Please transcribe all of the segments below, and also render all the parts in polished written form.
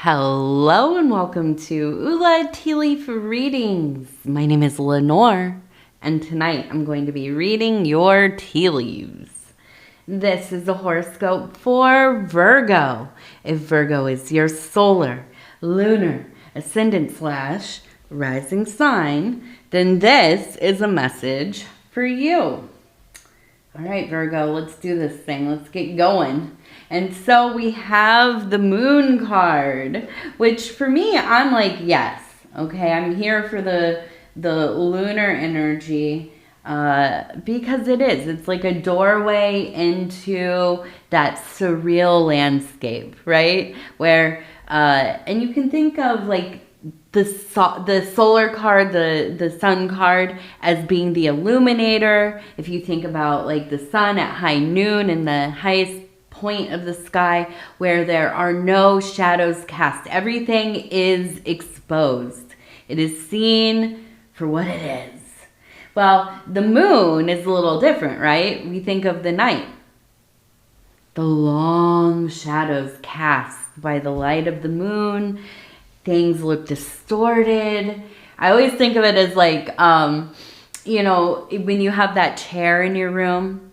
Hello and welcome to Ula Tea Leaf Readings. My name is Lenor, and tonight I'm going to be reading your tea leaves. This is a horoscope for Virgo. If Virgo is your solar, lunar, ascendant / rising sign, then this is a message for you. All right, Virgo, let's do this thing. Let's get going. And so we have the moon card, which for me, I'm like, yes. Okay, I'm here for the lunar energy because it is. It's like a doorway into that surreal landscape, right? Where, and you can think of like the solar card, the sun card as being the illuminator. If you think about like the sun at high noon in the highest point of the sky where there are no shadows cast. Everything is exposed. It is seen for what it is. Well, the moon is a little different, right? We think of the night. The long shadows cast by the light of the moon. Things look distorted. I always think of it as like, you know, when you have that chair in your room.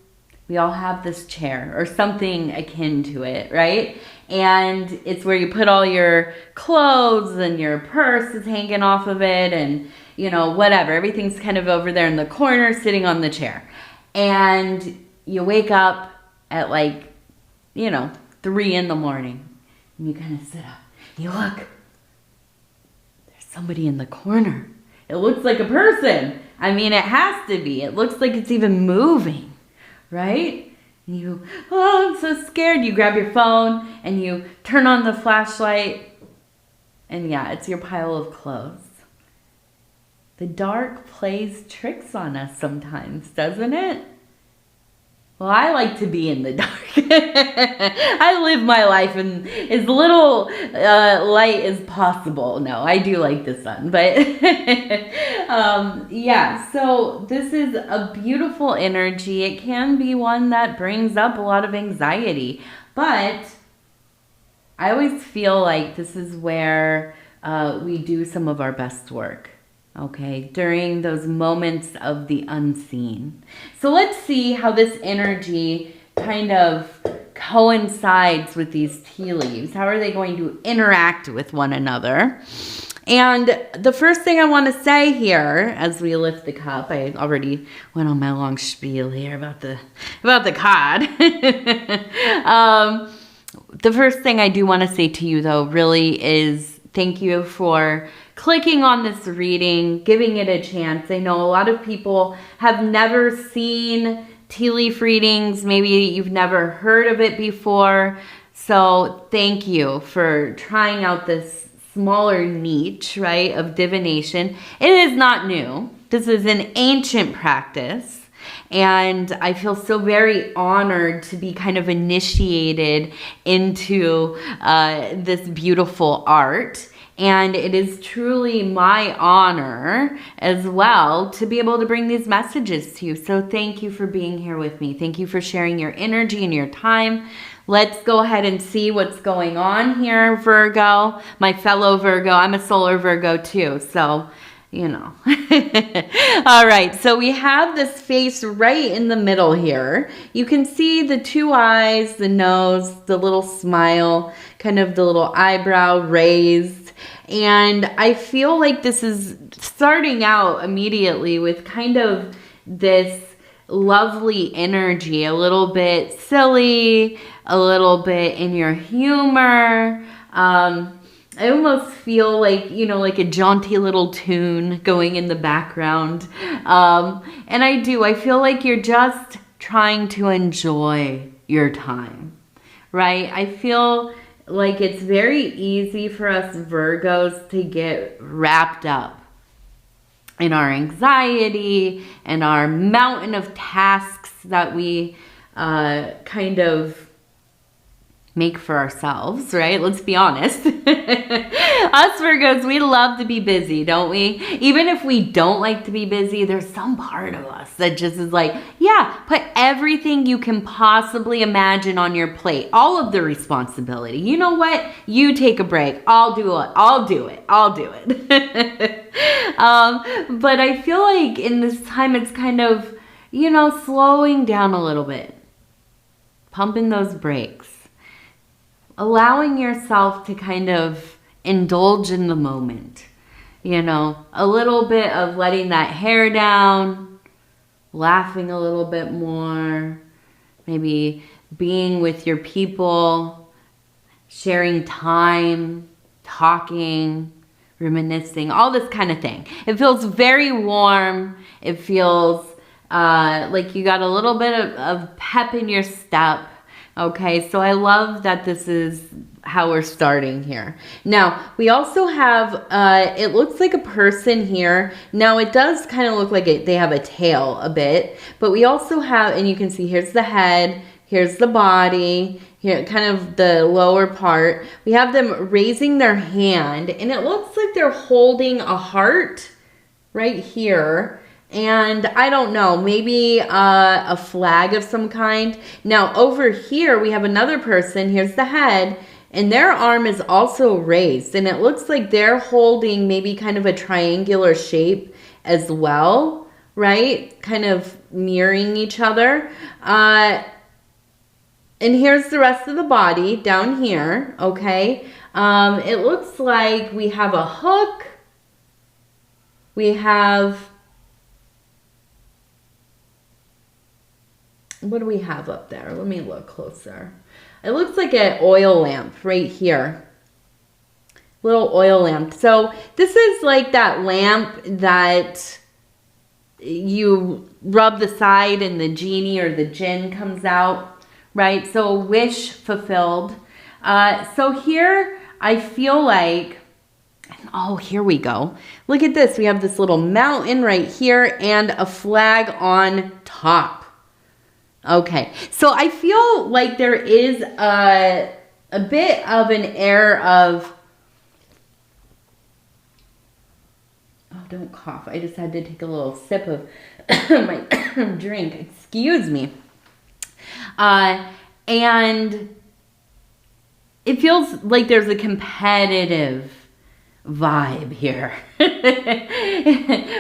We all have this chair or something akin to it, right? And it's where you put all your clothes and your purse is hanging off of it and, you know, whatever. Everything's kind of over there in the corner sitting on the chair. And you wake up at like, you know, 3 in the morning. And you kind of sit up. You look. There's somebody in the corner. It looks like a person. I mean, it has to be. It looks like it's even moving. Right? And you, oh, I'm so scared. You grab your phone and you turn on the flashlight. And yeah, it's your pile of clothes. The dark plays tricks on us sometimes, doesn't it? Well, I like to be in the dark. I live my life in as little light as possible. No, I do like the sun, but yeah, so this is a beautiful energy. It can be one that brings up a lot of anxiety, but I always feel like this is where we do some of our best work. Okay, during those moments of the unseen. So let's see how this energy kind of coincides with these tea leaves. How are they going to interact with one another? And the first thing I want to say here, as we lift the cup, I already went on my long spiel here about the card. The first thing I do want to say to you, though, really is thank you for clicking on this reading, giving it a chance. I know a lot of people have never seen tea leaf readings. Maybe you've never heard of it before. So thank you for trying out this smaller niche, right, of divination. It is not new. This is an ancient practice. And I feel so very honored to be kind of initiated into this beautiful art. And it is truly my honor as well to be able to bring these messages to you. So thank you for being here with me. Thank you for sharing your energy and your time. Let's go ahead and see what's going on here, Virgo. My fellow Virgo. I'm a solar Virgo too, so you know. All right, so we have this face right in the middle here. You can see the 2 eyes, the nose, the little smile, kind of the little eyebrow raised. And I feel like this is starting out immediately with kind of this lovely energy, a little bit silly, a little bit in your humor. I almost feel like, you know, like a jaunty little tune going in the background. And I feel like you're just trying to enjoy your time, right? I feel like it's very easy for us Virgos to get wrapped up in our anxiety and our mountain of tasks that we kind of make for ourselves, right? Let's be honest. Us Virgos, we love to be busy, don't we? Even if we don't like to be busy, there's some part of us that just is like, yeah, put everything you can possibly imagine on your plate. All of the responsibility. You know what? You take a break. I'll do it. But I feel like in this time, it's kind of, slowing down a little bit. Pumping those brakes. Allowing yourself to kind of indulge in the moment. A little bit of letting that hair down, laughing a little bit more, maybe being with your people, sharing time, talking, reminiscing, all this kind of thing. It feels very warm. It feels like you got a little bit of pep in your step. Okay, so I love that this is how we're starting here. Now, we also have, it looks like a person here. Now, it does kind of look like they have a tail a bit, but we also have, and you can see here's the head, here's the body, here, kind of the lower part. We have them raising their hand, and it looks like they're holding a heart right here. And I don't know, maybe a flag of some kind. Now, over here, we have another person. Here's the head. And their arm is also raised. And it looks like they're holding maybe kind of a triangular shape as well, right? Kind of mirroring each other. And here's the rest of the body down here, okay? It looks like we have a hook. We have... What do we have up there? Let me look closer. It looks like an oil lamp right here. Little oil lamp. So this is like that lamp that you rub the side and the genie or the jinn comes out, right? So a wish fulfilled. So here I feel like, oh, here we go. Look at this. We have this little mountain right here and a flag on top. Okay, so I feel like there is a bit of an air of, oh, don't cough. I just had to take a little sip of my drink. Excuse me. And it feels like there's a competitive vibe here,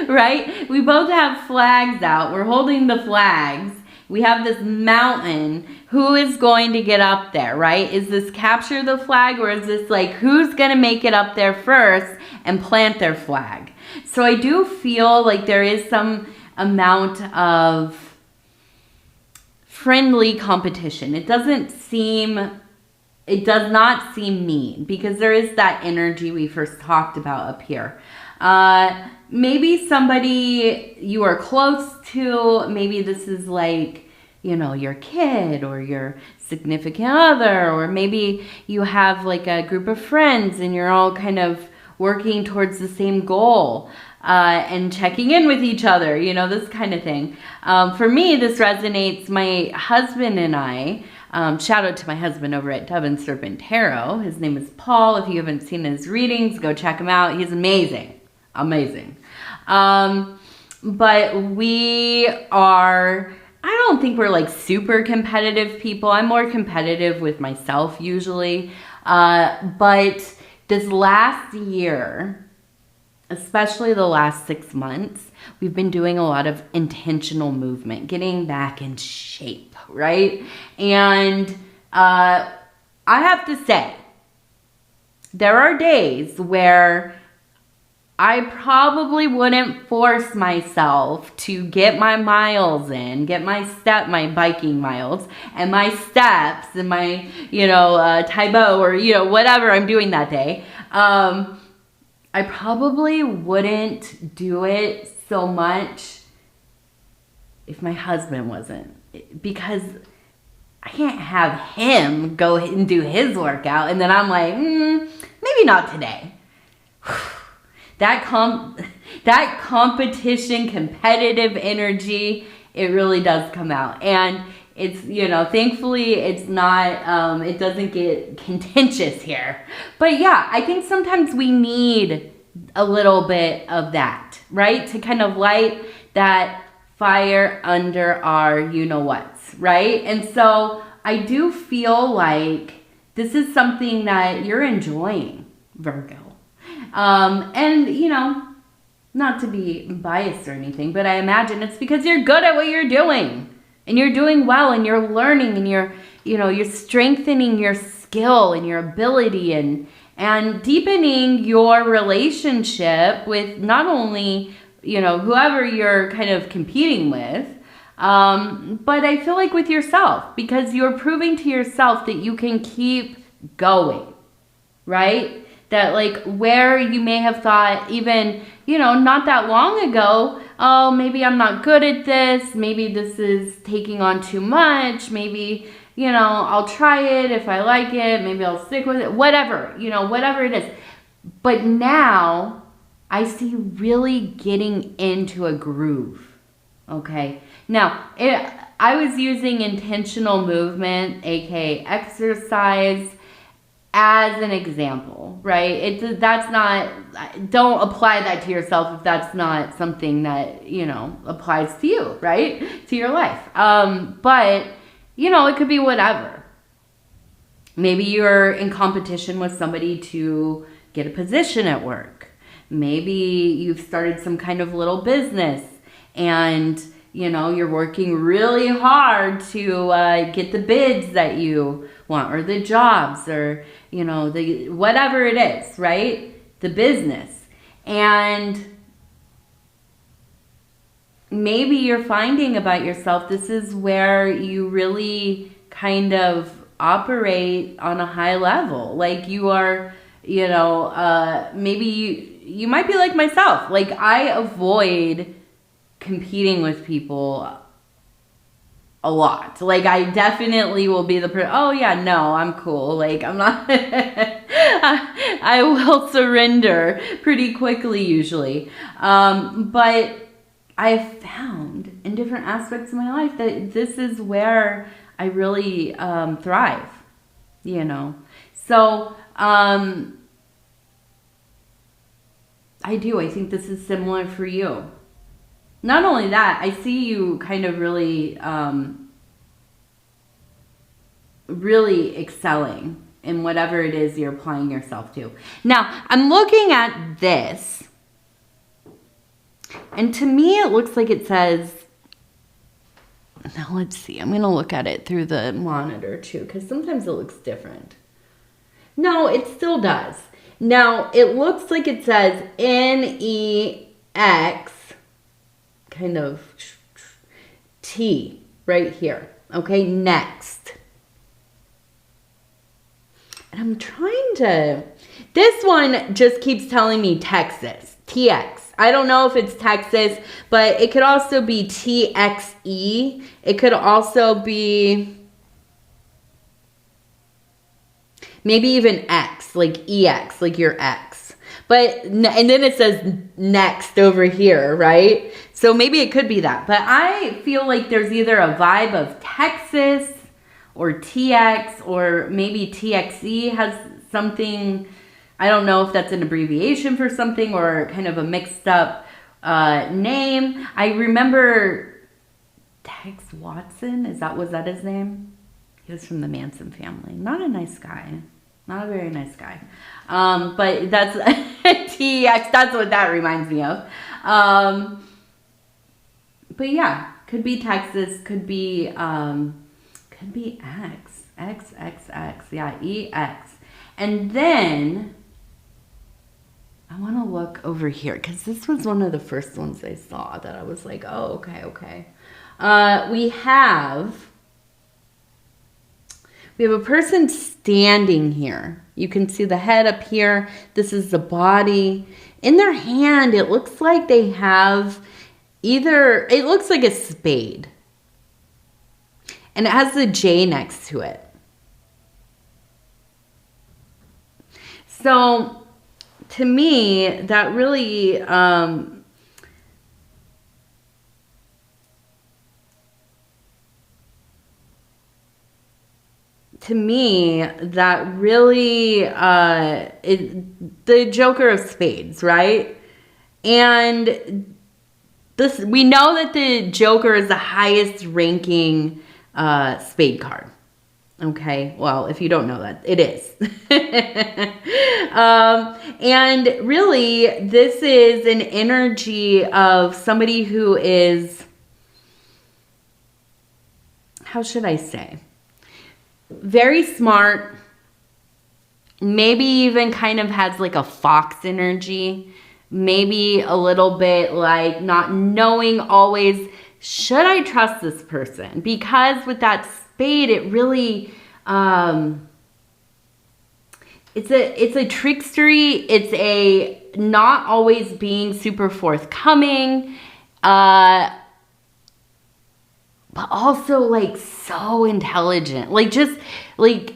right? We both have flags out. We're holding the flags. We have this mountain. Who is going to get up there, right? Is this capture the flag, or is this like who's going to make it up there first and plant their flag? So I do feel like there is some amount of friendly competition. It does not seem mean, because there is that energy we first talked about up here. Maybe somebody you are close to, maybe this is like, your kid or your significant other, or maybe you have like a group of friends and you're all kind of working towards the same goal and checking in with each other, this kind of thing. For me, this resonates. My husband and I, shout out to my husband over at Dove and Serpent Tarot. His name is Paul. If you haven't seen his readings, go check him out. He's amazing. Amazing. But we are, I don't think we're like super competitive people. I'm more competitive with myself usually. But this last year, especially the last 6 months, we've been doing a lot of intentional movement, getting back in shape, right? And I have to say, there are days where I probably wouldn't force myself to get my miles in, get my biking miles and my steps and my, Taibo or, whatever I'm doing that day. I probably wouldn't do it so much if my husband wasn't, because I can't have him go and do his workout and then I'm like, maybe not today. That competition, competitive energy, it really does come out. And It's, you know, thankfully it's not, it doesn't get contentious here. But yeah, I think sometimes we need a little bit of that, right? To kind of light that fire under our you-know-whats, right? And so I do feel like this is something that you're enjoying, Virgo. And, you know, not to be biased or anything, but I imagine it's because you're good at what you're doing. And you're doing well, and you're learning, and you're strengthening your skill and your ability, and deepening your relationship with not only, you know, whoever you're kind of competing with, but I feel like with yourself, because you're proving to yourself that you can keep going, right? That like where you may have thought even, you know, not that long ago, oh, maybe I'm not good at this. Maybe this is taking on too much. Maybe, you know, I'll try it if I like it. Maybe I'll stick with it. Whatever, you know, whatever it is. But now I see you really getting into a groove, okay? Now, I was using intentional movement, aka exercise, as an example, right? That's not, don't apply that to yourself if that's not something that, you know, applies to you, right? To your life. But, you know, it could be whatever. Maybe you're in competition with somebody to get a position at work. Maybe you've started some kind of little business and, you know, you're working really hard to get the bids that you want, or the jobs, or, you know, the whatever it is, right? The business. And maybe you're finding about yourself, this is where you really kind of operate on a high level. Like you are, you know, maybe you might be like myself. Like I avoid competing with people a lot. Like I definitely will be the oh yeah, no, I'm cool. Like I'm not, I will surrender pretty quickly usually. But I've found in different aspects of my life that this is where I really thrive, you know. So I think this is similar for you. Not only that, I see you kind of really, really excelling in whatever it is you're applying yourself to. Now, I'm looking at this, and to me it looks like it says, now let's see, I'm going to look at it through the monitor too, because sometimes it looks different. No, it still does. Now, it looks like it says NEX, kind of T right here. Okay, next. And I'm trying to, this one just keeps telling me Texas, TX. I don't know if it's Texas, but it could also be TXE. It could also be maybe even X, like EX, like your X. But, and then it says next over here, right? So maybe it could be that. But I feel like there's either a vibe of Texas or TX, or maybe TXE has something. I don't know if that's an abbreviation for something or kind of a mixed up name. I remember Tex Watson. Was that his name? He was from the Manson family. Not a nice guy. Not a very nice guy. But that's TX. That's what that reminds me of. But yeah, could be Texas. Could be X. XXX. Yeah, EX. And then I want to look over here because this was one of the first ones I saw that I was like, oh, okay. We have a person standing here. You can see the head up here. This is the body. In their hand, it looks like they have it looks like a spade. And it has the J next to it. So, to me, that really, to me that really, the Joker of Spades, right? And this, we know that the Joker is the highest ranking spade card. Okay, well, if you don't know that, it is. And really, this is an energy of somebody who is, how should I say, very smart, maybe even kind of has like a fox energy, maybe a little bit like not knowing always, should I trust this person? Because with that spade, it really, it's a trickstery. It's a not always being super forthcoming, but also like so intelligent. Like just like,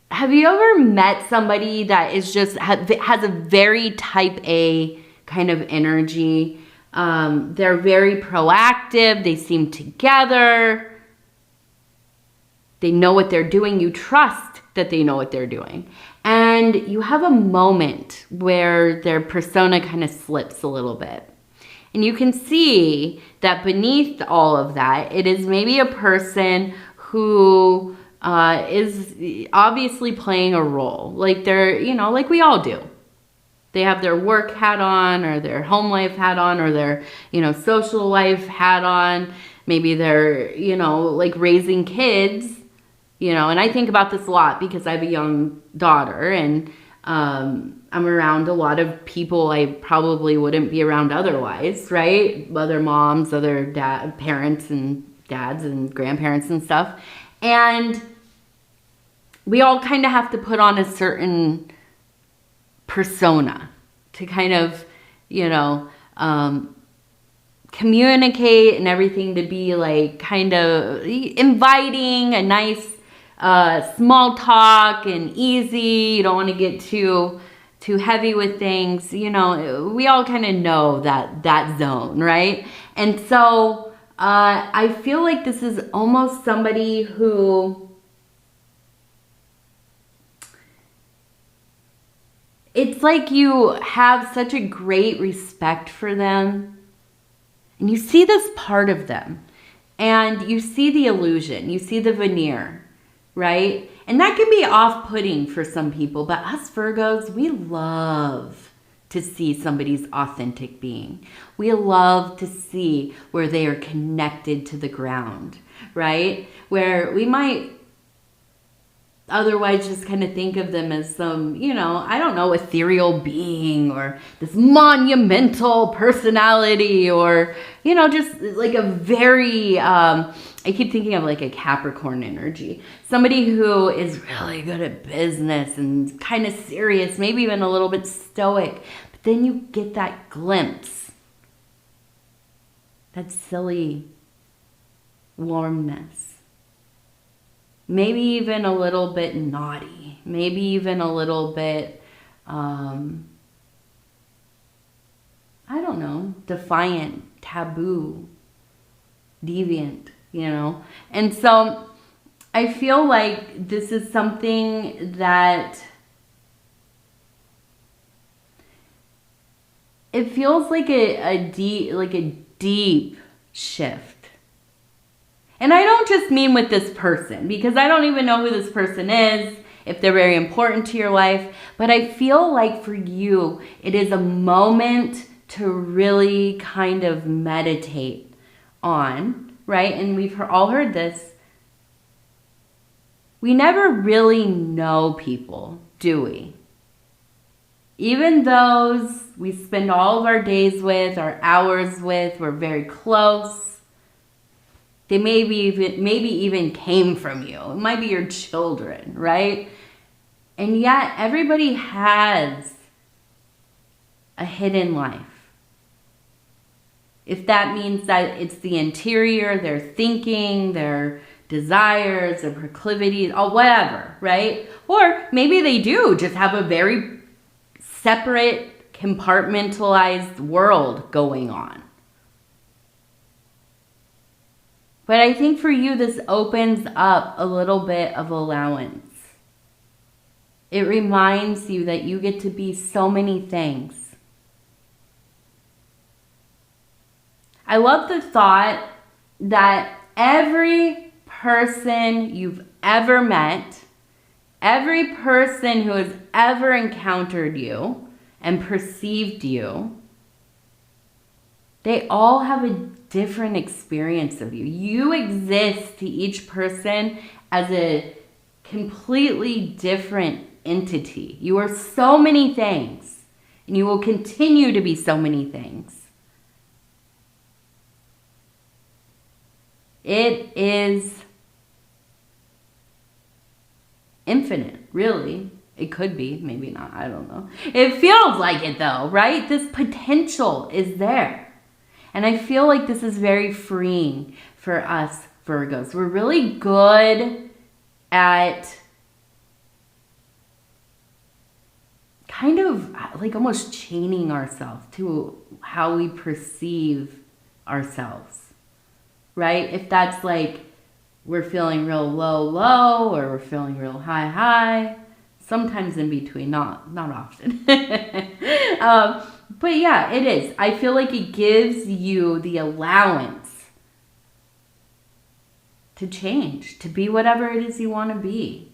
have you ever met somebody that is just has a very type A kind of energy? They're very proactive. They seem together. They know what they're doing. You trust that they know what they're doing. And you have a moment where their persona kind of slips a little bit. And you can see that beneath all of that, it is maybe a person who is obviously playing a role. Like they're, you know, like we all do. They have their work hat on, or their home life hat on, or their, you know, social life hat on. Maybe they're, you know, like raising kids, you know, and I think about this a lot because I have a young daughter, and I'm around a lot of people I probably wouldn't be around otherwise, right? Other moms, other parents and dads and grandparents and stuff. And we all kind of have to put on a certain persona to kind of, you know, communicate and everything, to be like kind of inviting, a nice small talk and easy. You don't want to get too heavy with things. You know, we all kind of know that zone, right? And so I feel like this is almost somebody who, it's like you have such a great respect for them, and you see this part of them, and you see the illusion, you see the veneer, right? And that can be off-putting for some people, but us Virgos, we love to see somebody's authentic being. We love to see where they are connected to the ground, right? Where we might otherwise just kind of think of them as some, you know, I don't know, ethereal being, or this monumental personality, or, you know, just like a very, I keep thinking of like a Capricorn energy. Somebody who is really good at business and kind of serious, maybe even a little bit stoic. But then you get that glimpse, that silly warmness. Maybe even a little bit naughty. Maybe even a little bit, I don't know, defiant, taboo, deviant, you know. And so I feel like this is something that it feels like a deep shift. And I don't just mean with this person, because I don't even know who this person is, if they're very important to your life. But I feel like for you, it is a moment to really kind of meditate on, right? And we've all heard this. We never really know people, do we? Even those we spend all of our days with, our hours with, we're very close. They maybe even came from you. It might be your children, right? And yet everybody has a hidden life. If that means that it's the interior, their thinking, their desires, their proclivities, or whatever, right? Or maybe they do just have a very separate, compartmentalized world going on. But I think for you, this opens up a little bit of allowance. It reminds you that you get to be so many things. I love the thought that every person you've ever met, every person who has ever encountered you and perceived you, they all have a different experience of you. You exist to each person as a completely different entity. You are so many things, and you will continue to be so many things. It is infinite, really. It could be, maybe not, I don't know. It feels like it though, right? This potential is there. And I feel like this is very freeing for us Virgos. We're really good at kind of like almost chaining ourselves to how we perceive ourselves, right? If that's like we're feeling real low, low, or we're feeling real high, high, sometimes in between, not often. But yeah, it is. I feel like it gives you the allowance to change, to be whatever it is you want to be.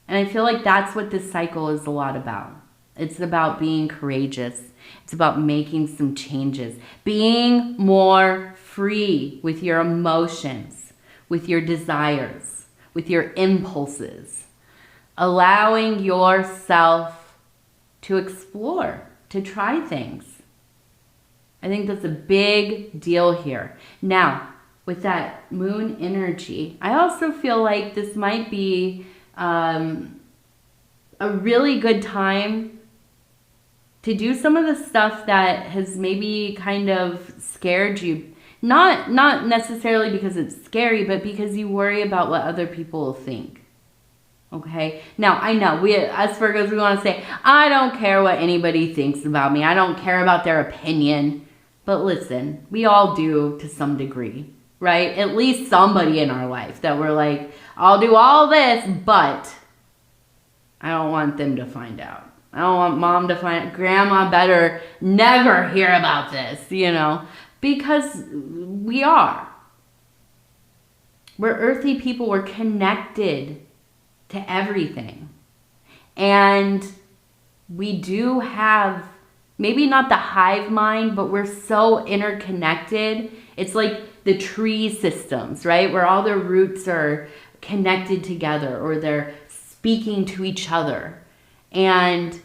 And I feel like that's what this cycle is a lot about. It's about being courageous. It's about making some changes, being more free with your emotions, with your desires, with your impulses, allowing yourself to explore, to try things. I think that's a big deal here. Now, with that moon energy, I also feel like this might be a really good time to do some of the stuff that has maybe kind of scared you. Not necessarily because it's scary, but because you worry about what other people will think. Okay? Now, I know, us Virgos, we want to say, I don't care what anybody thinks about me. I don't care about their opinion. But listen, we all do to some degree, right? At least somebody in our life that we're like, I'll do all this, but I don't want them to find out. I don't want mom to find out. Grandma better never hear about this, you know, because we are. We're earthy people. We're connected to everything. And we do have, maybe not the hive mind, but we're so interconnected. It's like the tree systems, right? Where all their roots are connected together or they're speaking to each other. And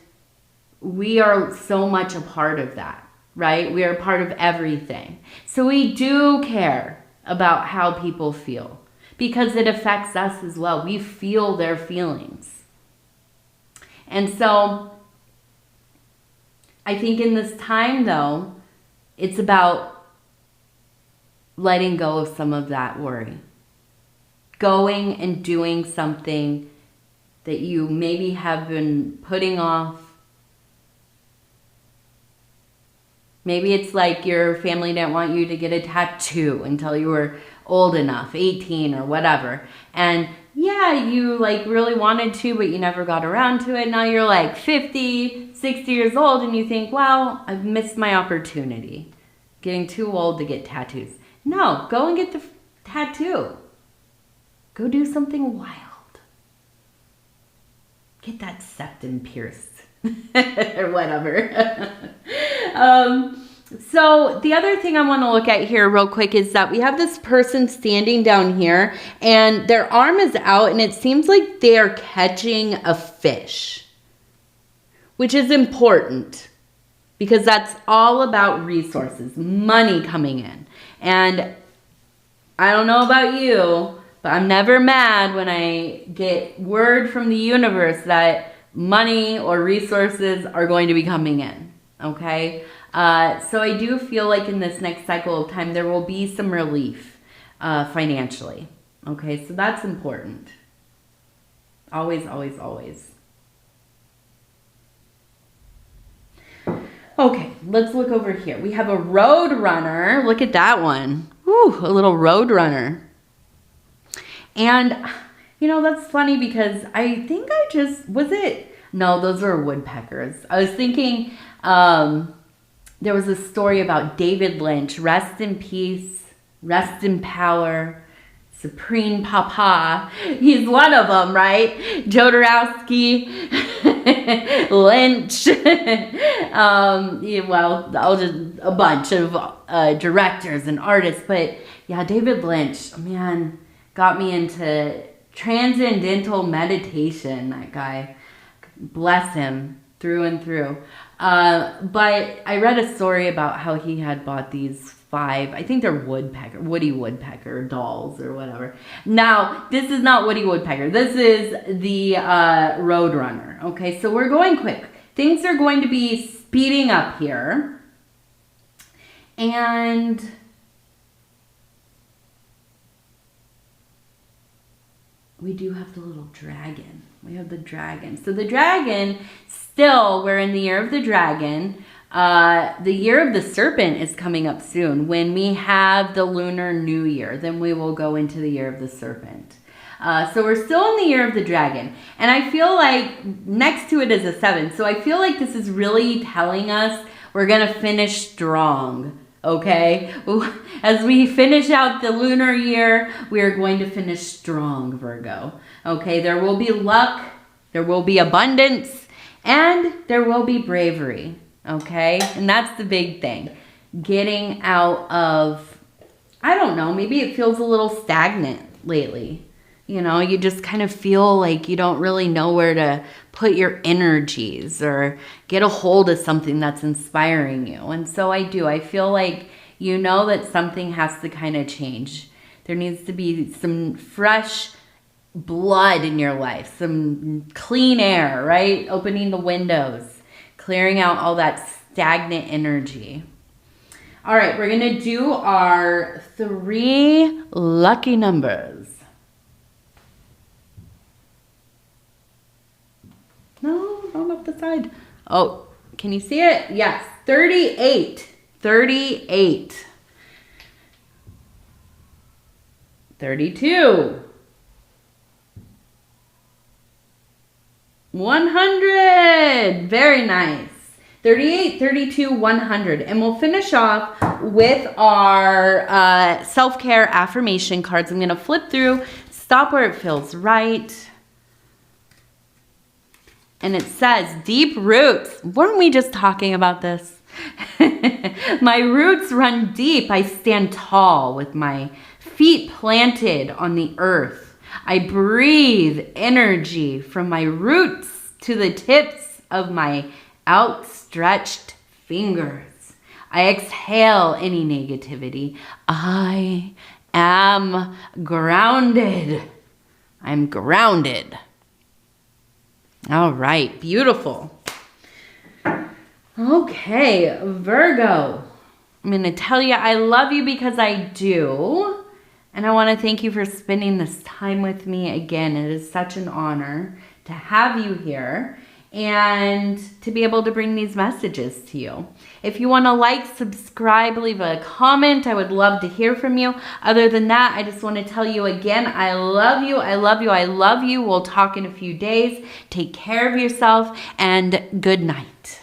we are so much a part of that, right? We are a part of everything. So we do care about how people feel because it affects us as well. We feel their feelings. And so I think in this time, though, it's about letting go of some of that worry. Going and doing something that you maybe have been putting off. Maybe it's like your family didn't want you to get a tattoo until you were old enough, 18 or whatever. And yeah, you like really wanted to, but you never got around to it. Now you're like 50, 60 years old and you think, wow, I've missed my opportunity. Getting too old to get tattoos. No, go and get the tattoo. Go do something wild. Get that septum pierced or whatever. So the other thing I want to look at here real quick is that we have this person standing down here and their arm is out and it seems like they are catching a fish, which is important because that's all about resources, money coming in. And I don't know about you, but I'm never mad when I get word from the universe that money or resources are going to be coming in, okay? So I do feel like in this next cycle of time, there will be some relief financially, okay? So that's important. Always, always, always. Okay, let's look over here. We have a road runner. Look at that one. a little road runner. And, you know, that's funny because I think I just, no, those are woodpeckers. I was thinking there was a story about David Lynch, rest in peace, rest in power, Supreme Papa. He's one of them, right? Jodorowsky, Lynch. Well, I'll just a bunch of directors and artists. But yeah, David Lynch, man, got me into transcendental meditation. That guy, bless him through and through. But I read a story about how he had bought these 5, I think they're Woody Woodpecker dolls or whatever. Now, this is not Woody Woodpecker. This is the Roadrunner. Okay, so we're going quick. Things are going to be speeding up here. And we do have the little dragon. We have the dragon. So the dragon, still, we're in the year of the dragon. The year of the serpent is coming up soon. When we have the lunar new year, then we will go into the year of the serpent. So we're still in the year of the dragon. And I feel like next to it is a 7. So I feel like this is really telling us we're going to finish strong. Okay? As we finish out the lunar year, we are going to finish strong, Virgo. Okay? There will be luck. There will be abundance. And there will be bravery. Okay? And that's the big thing. Getting out of, I don't know, maybe it feels a little stagnant lately. You know, you just kind of feel like you don't really know where to put your energies or get a hold of something that's inspiring you. And so I do. I feel like you know that something has to kind of change. There needs to be some fresh blood in your life, some clean air, right? Opening the windows, clearing out all that stagnant energy. All right, we're going to do our 3 lucky numbers. No, don't up the side. Oh, can you see it? Yes, 38. 38. 32. 100. Very nice. 38, 32, 100. And we'll finish off with our self-care affirmation cards. I'm going to flip through, stop where it feels right. And it says, deep roots. Weren't we just talking about this? My roots run deep. I stand tall with my feet planted on the earth. I breathe energy from my roots to the tips of my outstretched fingers. I exhale any negativity. I am grounded. I'm grounded. All right, beautiful. Okay, Virgo. I'm going to tell you I love you because I do. And I want to thank you for spending this time with me again. It is such an honor to have you here and to be able to bring these messages to you. If you want to like, subscribe, leave a comment, I would love to hear from you. Other than that, I just want to tell you again, I love you, I love you, I love you. We'll talk in a few days. Take care of yourself and good night.